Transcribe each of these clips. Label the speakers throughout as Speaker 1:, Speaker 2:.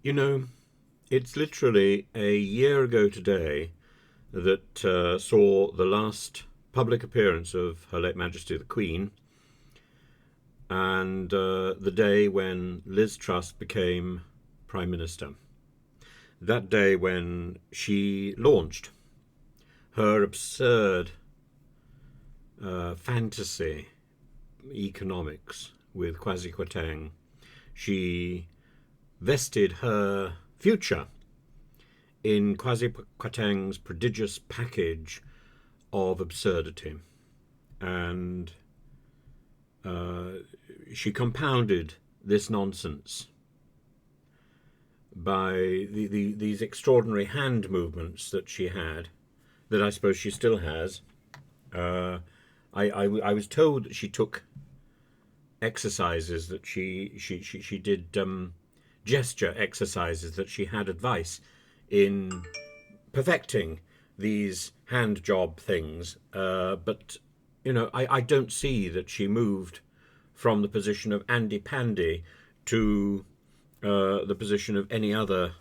Speaker 1: You know, it's literally a year ago today that saw the last public appearance of Her late Majesty the Queen, and the day when Liz Truss became Prime Minister. That day when she launched her absurd fantasy economics with Kwateng. She vested her future in Kwateng's prodigious package of absurdity. And she compounded this nonsense by these extraordinary hand movements that she had, that I suppose she still has. Uh, I was told that she took exercises, that she did gesture exercises, that she had advice in perfecting these hand job things. But I don't see that she moved from the position of Andy Pandy to the position of any other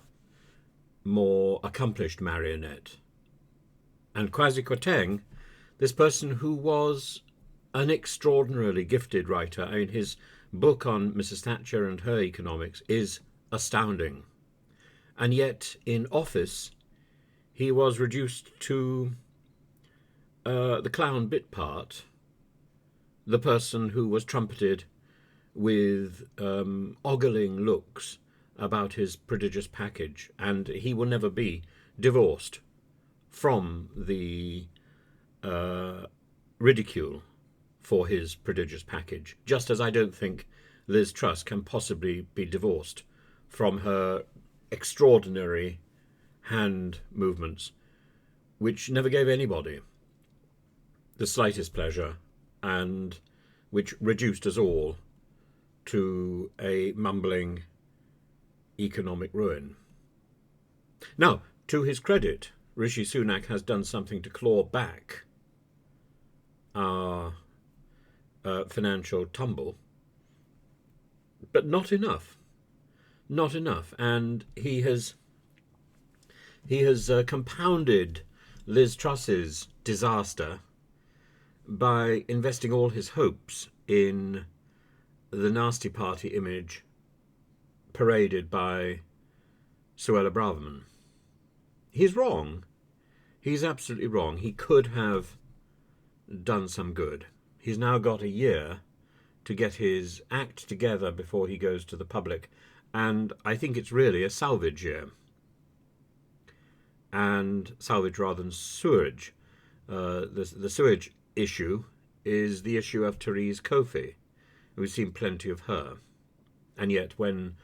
Speaker 1: more accomplished marionette. And Kwasi Kwarteng, this person who was an extraordinarily gifted writer, I mean, his book on Mrs. Thatcher and her economics is astounding. And yet, in office, he was reduced to the clown bit part, the person who was trumpeted with ogling looks about his prodigious package, and he will never be divorced from the ridicule for his prodigious package, just as I don't think Liz Truss can possibly be divorced from her extraordinary hand movements, which never gave anybody the slightest pleasure and which reduced us all to a mumbling economic ruin. Now, to his credit, Rishi Sunak has done something to claw back our financial tumble, but not enough. Not enough. And he has compounded Liz Truss's disaster by investing all his hopes in the nasty party image paraded by Suella Braverman. He's wrong. He's absolutely wrong. He could have done some good. He's now got a year to get his act together before he goes to the public, and I think it's really a salvage year. And salvage rather than sewage. The sewage issue is the issue of Therese Coffey. We've seen plenty of her. And yet when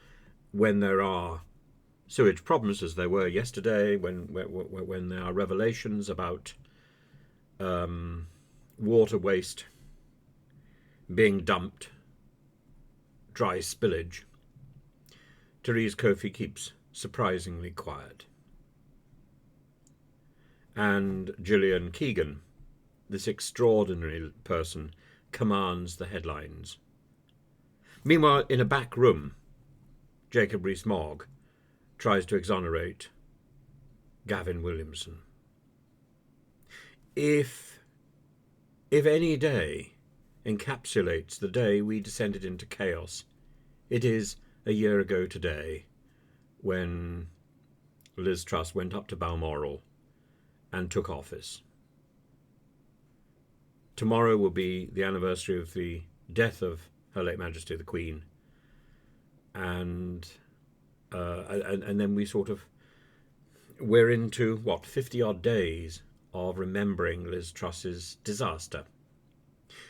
Speaker 1: there are sewage problems, as there were yesterday, when there are revelations about water waste being dumped, dry spillage, Therese Coffey keeps surprisingly quiet. And Gillian Keegan, this extraordinary person, commands the headlines. Meanwhile, in a back room, Jacob Rees-Mogg tries to exonerate Gavin Williamson. If any day encapsulates the day we descended into chaos, it is a year ago today when Liz Truss went up to Balmoral and took office. Tomorrow will be the anniversary of the death of Her late Majesty the Queen, and then we're into 50 odd days of remembering Liz Truss's disaster,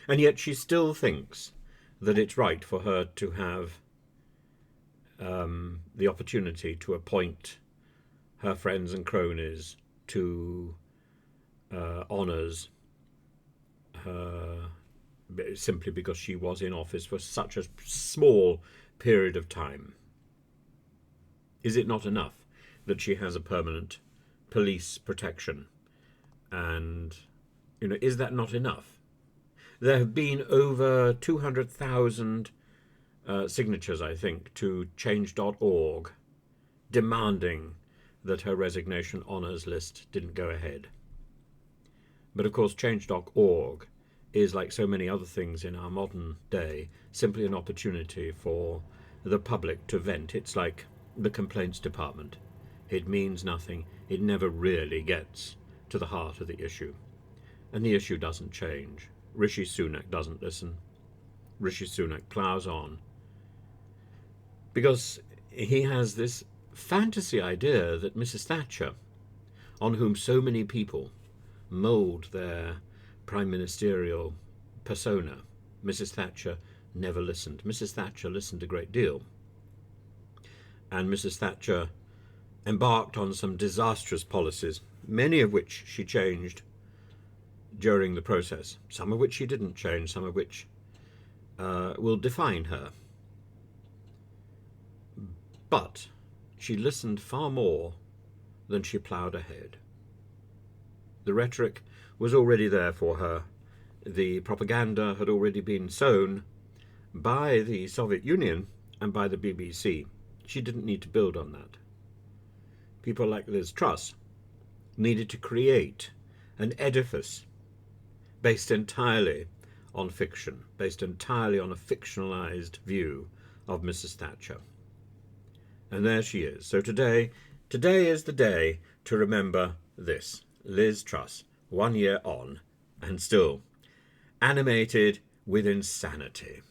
Speaker 1: and yet she still thinks that it's right for her to have the opportunity to appoint her friends and cronies to honours simply because she was in office for such a small period of time. Is it not enough that she has a permanent police protection? And, is that not enough? There have been over 200,000 signatures, I think, to change.org demanding that her resignation honours list didn't go ahead. But of course, change.org is, like so many other things in our modern day, simply an opportunity for the public to vent. It's like the complaints department. It means nothing. It never really gets to the heart of the issue. And the issue doesn't change. Rishi Sunak doesn't listen. Rishi Sunak ploughs on. Because he has this fantasy idea that Mrs. Thatcher, on whom so many people mould their prime ministerial persona, Mrs. Thatcher never listened. Mrs. Thatcher listened a great deal. And Mrs. Thatcher embarked on some disastrous policies, many of which she changed during the process, some of which she didn't change, some of which will define her. But she listened far more than she ploughed ahead. The rhetoric was already there for her. The propaganda had already been sown by the Soviet Union and by the BBC. She didn't need to build on that. People like Liz Truss needed to create an edifice based entirely on fiction, based entirely on a fictionalized view of Mrs. Thatcher. And there she is. So today is the day to remember this. Liz Truss, 1 year on, and still animated with insanity.